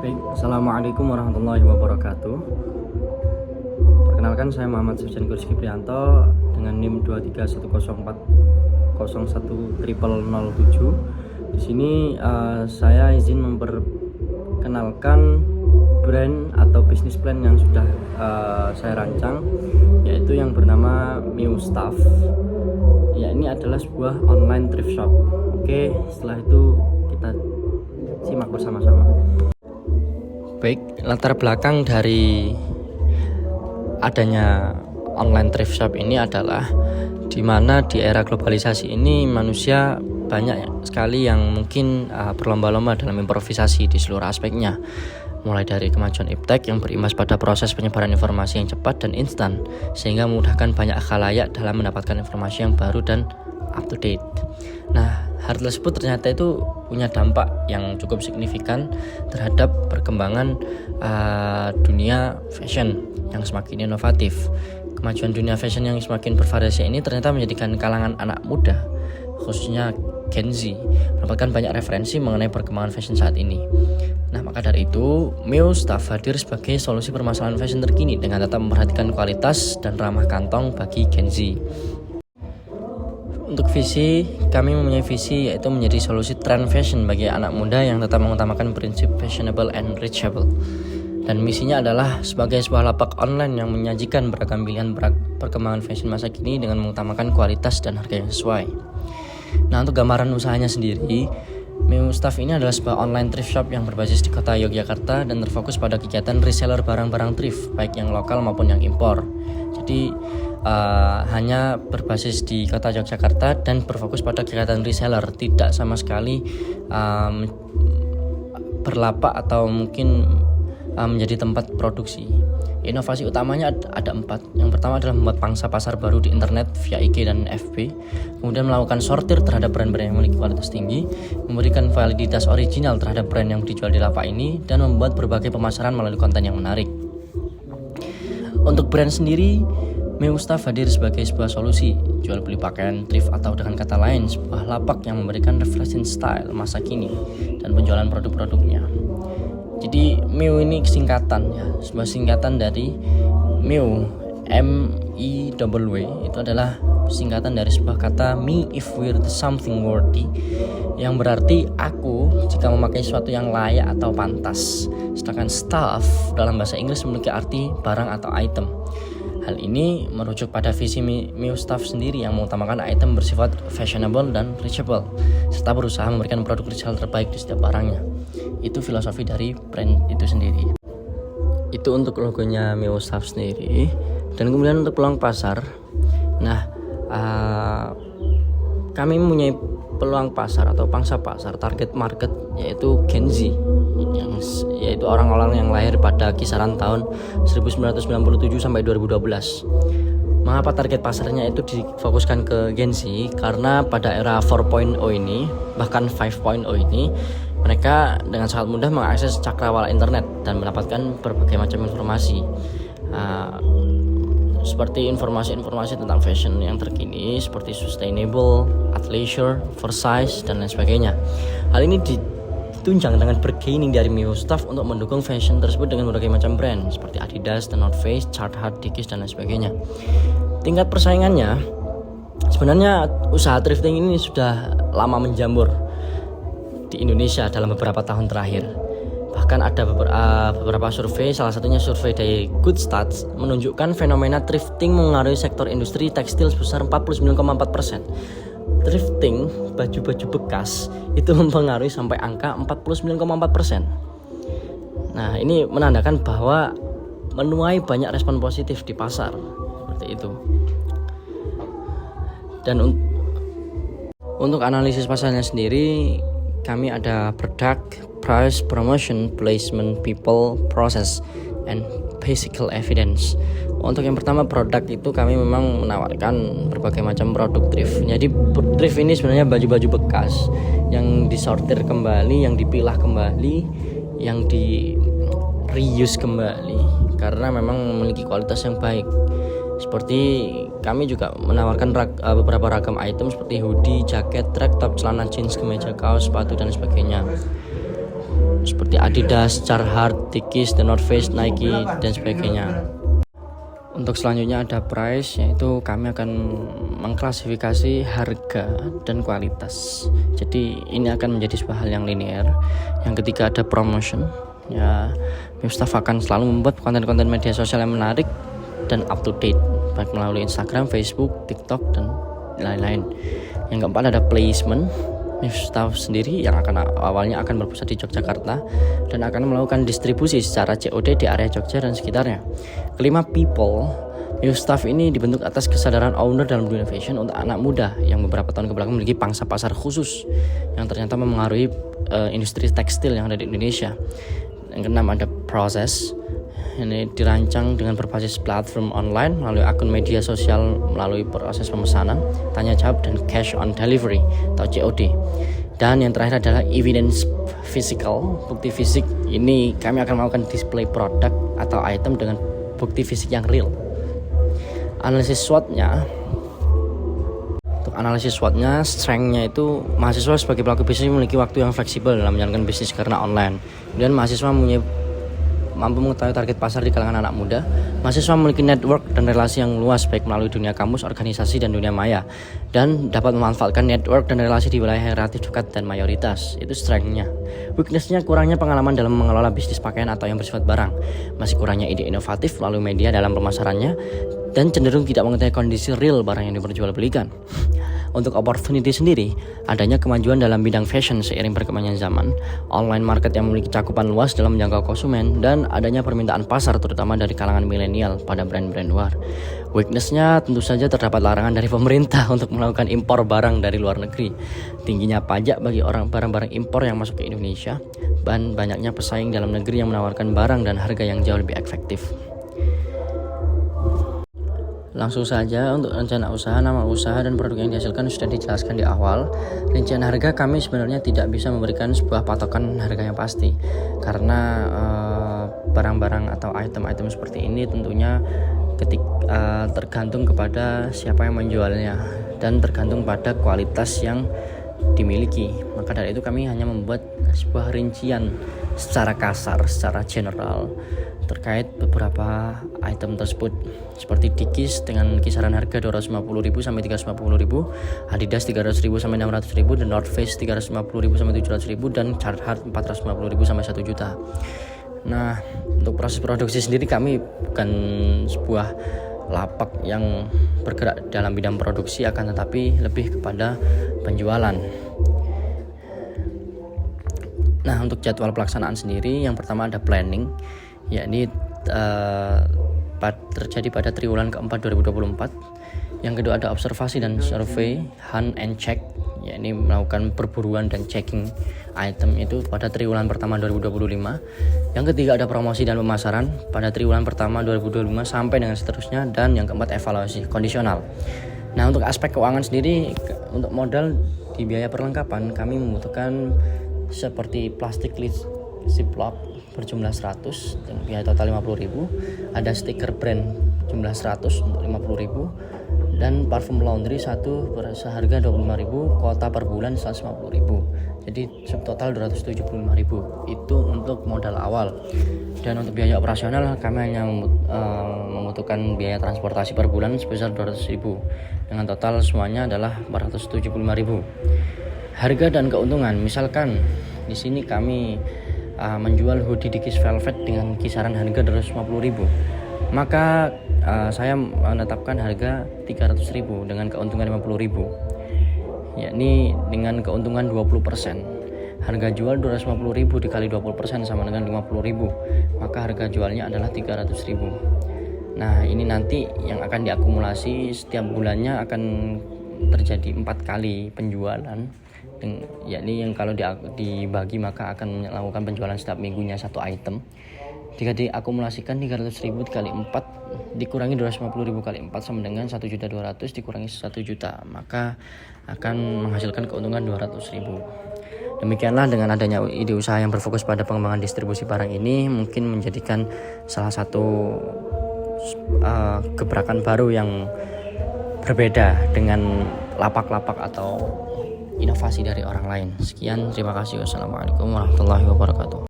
Baik, Assalamualaikum warahmatullahi wabarakatuh. Perkenalkan, saya Muhammad Sufyan Kurski Prianto dengan NIM 23104010007. Di sini saya izin memperkenalkan brand atau bisnis plan yang sudah saya rancang, yaitu yang bernama Mewstaff. Ya, ini adalah sebuah online thrift shop. Oke, setelah itu kita simak bersama-sama. Baik, latar belakang dari adanya online thrift shop ini adalah di mana di era globalisasi ini manusia banyak sekali yang mungkin berlomba-lomba dalam improvisasi di seluruh aspeknya, mulai dari kemajuan iptek yang berimbas pada proses penyebaran informasi yang cepat dan instan sehingga memudahkan banyak khalayak dalam mendapatkan informasi yang baru dan up to date. Nah, hal tersebut ternyata itu punya dampak yang cukup signifikan terhadap perkembangan dunia fashion yang semakin inovatif. Kemajuan dunia fashion yang semakin bervariasi ini ternyata menjadikan kalangan anak muda, khususnya Gen Z, mendapatkan banyak referensi mengenai perkembangan fashion saat ini. Nah, maka dari itu, Mewstaff hadir sebagai solusi permasalahan fashion terkini dengan tetap memperhatikan kualitas dan ramah kantong bagi Gen Z. Untuk visi, kami mempunyai visi yaitu menjadi solusi trend fashion bagi anak muda yang tetap mengutamakan prinsip fashionable and reachable. Dan misinya adalah sebagai sebuah lapak online yang menyajikan beragam pilihan perkembangan fashion masa kini dengan mengutamakan kualitas dan harga yang sesuai. Nah, untuk gambaran usahanya sendiri, Mewstaff ini adalah sebuah online thrift shop yang berbasis di kota Yogyakarta dan terfokus pada kegiatan reseller barang-barang thrift, baik yang lokal maupun yang impor. Jadi hanya berbasis di kota Yogyakarta dan berfokus pada kegiatan reseller, tidak sama sekali berlapak atau mungkin menjadi tempat produksi. Inovasi utamanya ada 4. Yang pertama adalah membuat pangsa pasar baru di internet via IG dan FB, kemudian melakukan sortir terhadap brand-brand yang memiliki kualitas tinggi, memberikan validitas original terhadap brand yang dijual di lapak ini, dan membuat berbagai pemasaran melalui konten yang menarik. Untuk brand sendiri, Mewstaff hadir sebagai sebuah solusi jual beli pakaian thrift atau dengan kata lain sebuah lapak yang memberikan refreshing style masa kini dan penjualan produk-produknya. Jadi Mew ini singkatan ya, sebuah singkatan dari Mew, M-E-W, itu adalah singkatan dari sebuah kata me if worth something worthy, yang berarti aku jika memakai sesuatu yang layak atau pantas. Sedangkan stuff dalam bahasa Inggris memiliki arti barang atau item. Hal ini merujuk pada visi Mewstaff sendiri yang mengutamakan item bersifat fashionable dan reachable, serta berusaha memberikan produk resale terbaik di setiap barangnya. Itu filosofi dari brand itu sendiri. Itu untuk logonya Mewstaff sendiri. Dan kemudian untuk peluang pasar, nah kami mempunyai peluang pasar atau pangsa pasar target market yaitu Gen Z, yaitu orang-orang yang lahir pada kisaran tahun 1997 sampai 2012. Mengapa target pasarnya itu difokuskan ke Gen Z? Karena pada era 4.0 ini, bahkan 5.0 ini, mereka dengan sangat mudah mengakses cakrawala internet dan mendapatkan berbagai macam informasi, seperti informasi-informasi tentang fashion yang terkini seperti sustainable, athleisure, oversize, dan lain sebagainya. Hal ini ditunjang dengan bargaining dari Mewstaff untuk mendukung fashion tersebut dengan berbagai macam brand seperti Adidas, The North Face, Carhartt, Dickies, dan lain sebagainya. Tingkat persaingannya, sebenarnya usaha thrifting ini sudah lama menjamur di Indonesia dalam beberapa tahun terakhir. Bahkan ada beberapa survei, salah satunya survei dari Good Stats, menunjukkan fenomena thrifting mengaruhi sektor industri tekstil sebesar 49,4%. Thrifting, baju-baju bekas, itu mempengaruhi sampai angka 49,4%. Nah, ini menandakan bahwa menuai banyak respon positif di pasar, seperti itu. Dan untuk analisis pasarnya sendiri, kami ada product, price, promotion, placement, people, process, and physical evidence. Untuk yang pertama, produk itu kami memang menawarkan berbagai macam produk thrift. Jadi thrift ini sebenarnya baju-baju bekas yang disortir kembali, yang dipilah kembali, yang di reuse kembali karena memang memiliki kualitas yang baik. Seperti kami juga menawarkan beberapa ragam item seperti hoodie, jaket, track top, celana jeans, kemeja, kaos, sepatu, dan sebagainya. seperti Adidas, Carhartt, Dickies, The North Face, Nike, dan sebagainya. Untuk selanjutnya ada price, yaitu kami akan mengklasifikasi harga dan kualitas. Jadi ini akan menjadi sebuah hal yang linear. Yang ketiga ada promotion. Ya, Mifstaf akan selalu membuat konten-konten media sosial yang menarik dan up to date, baik melalui Instagram, Facebook, TikTok, dan lain-lain. Yang keempat ada placement. Mifstaf sendiri yang awalnya akan berpusat di Yogyakarta dan akan melakukan distribusi secara COD di area Jogja dan sekitarnya. Kelima, people. Mifstaf ini dibentuk atas kesadaran owner dalam dunia fashion untuk anak muda yang beberapa tahun kebelakang memiliki pangsa pasar khusus yang ternyata memengaruhi industri tekstil yang ada di Indonesia. Yang keenam ada proses. Ini dirancang dengan berbasis platform online melalui akun media sosial, melalui proses pemesanan, tanya jawab, dan cash on delivery atau COD. Dan yang terakhir adalah evidence physical, bukti fisik. Ini kami akan melakukan display produk atau item dengan bukti fisik yang real. Analisis SWOT-nya, untuk analisis SWOT-nya, strength-nya itu mahasiswa sebagai pelaku bisnis memiliki waktu yang fleksibel dalam menjalankan bisnis karena online. Kemudian mahasiswa mampu mengetahui target pasar di kalangan anak muda. Mahasiswa memiliki network dan relasi yang luas baik melalui dunia kampus, organisasi, dan dunia maya, dan dapat memanfaatkan network dan relasi di wilayah yang relatif dekat dan mayoritas. Itu strength-nya. Weakness-nya kurangnya pengalaman dalam mengelola bisnis pakaian atau yang bersifat barang. Masih kurangnya ide inovatif melalui media dalam pemasarannya, dan cenderung tidak mengetahui kondisi real barang yang diperjualbelikan. Untuk opportunity sendiri, adanya kemajuan dalam bidang fashion seiring berkembangnya zaman, online market yang memiliki cakupan luas dalam menjangkau konsumen, dan adanya permintaan pasar terutama dari kalangan milenial pada brand-brand luar. Weakness-nya tentu saja terdapat larangan dari pemerintah untuk melakukan impor barang dari luar negeri, tingginya pajak bagi barang-barang impor yang masuk ke Indonesia, dan banyaknya pesaing dalam negeri yang menawarkan barang dan harga yang jauh lebih efektif. Langsung saja untuk rencana usaha, nama usaha, dan produk yang dihasilkan sudah dijelaskan di awal. Rincian harga kami sebenarnya tidak bisa memberikan sebuah patokan harga yang pasti, karena barang-barang atau item-item seperti ini tentunya tergantung kepada siapa yang menjualnya dan tergantung pada kualitas yang dimiliki. Maka dari itu kami hanya membuat sebuah rincian secara kasar, secara general terkait beberapa item tersebut, seperti Dickies dengan kisaran harga 250.000 sampai 350.000, Adidas 300.000 sampai 600.000, dan North Face 350.000 sampai 700.000, dan Carhartt 450.000 sampai 1 juta. Nah, untuk proses produksi sendiri kami bukan sebuah lapak yang bergerak dalam bidang produksi, akan tetapi lebih kepada penjualan. Nah, untuk jadwal pelaksanaan sendiri, yang pertama ada planning, yakni terjadi pada triwulan keempat 2024. Yang kedua ada observasi dan survei, hunt and check, yakni melakukan perburuan dan checking item itu pada triwulan pertama 2025. Yang ketiga ada promosi dan pemasaran pada triwulan pertama 2025 sampai dengan seterusnya. Dan yang keempat evaluasi kondisional. Nah, untuk aspek keuangan sendiri, untuk modal di biaya perlengkapan kami membutuhkan seperti plastik lid ziplock berjumlah 100 dan biaya total 50.000, ada stiker brand jumlah 100 untuk 50.000, dan parfum laundry satu seharga 25.000, kuota per bulan 150.000, jadi subtotal 275.000. Itu untuk modal awal. Dan untuk biaya operasional kami hanya membutuhkan biaya transportasi per bulan sebesar 200.000, dengan total semuanya adalah 475.000. Harga dan keuntungan, misalkan di sini kami menjual hoodie Dickies Velvet dengan kisaran harga 250.000, maka saya menetapkan harga 300.000 dengan keuntungan 50.000, yakni dengan keuntungan 20%. Harga jual 250.000 dikali 20% sama dengan 50.000, maka harga jualnya adalah 300.000. Nah, ini nanti yang akan diakumulasi setiap bulannya akan terjadi 4 kali penjualan, yakni yang kalau dibagi maka akan melakukan penjualan setiap minggunya satu item. Jika diakumulasikan 300.000 dikali 4 dikurangi 250.000 kali 4 sama dengan 1.200.000 dikurangi 1 juta, maka akan menghasilkan keuntungan 200.000. Demikianlah dengan adanya ide usaha yang berfokus pada pengembangan distribusi barang ini mungkin menjadikan salah satu gebrakan baru yang berbeda dengan lapak-lapak atau inovasi dari orang lain. Sekian, terima kasih. Wassalamualaikum warahmatullahi wabarakatuh.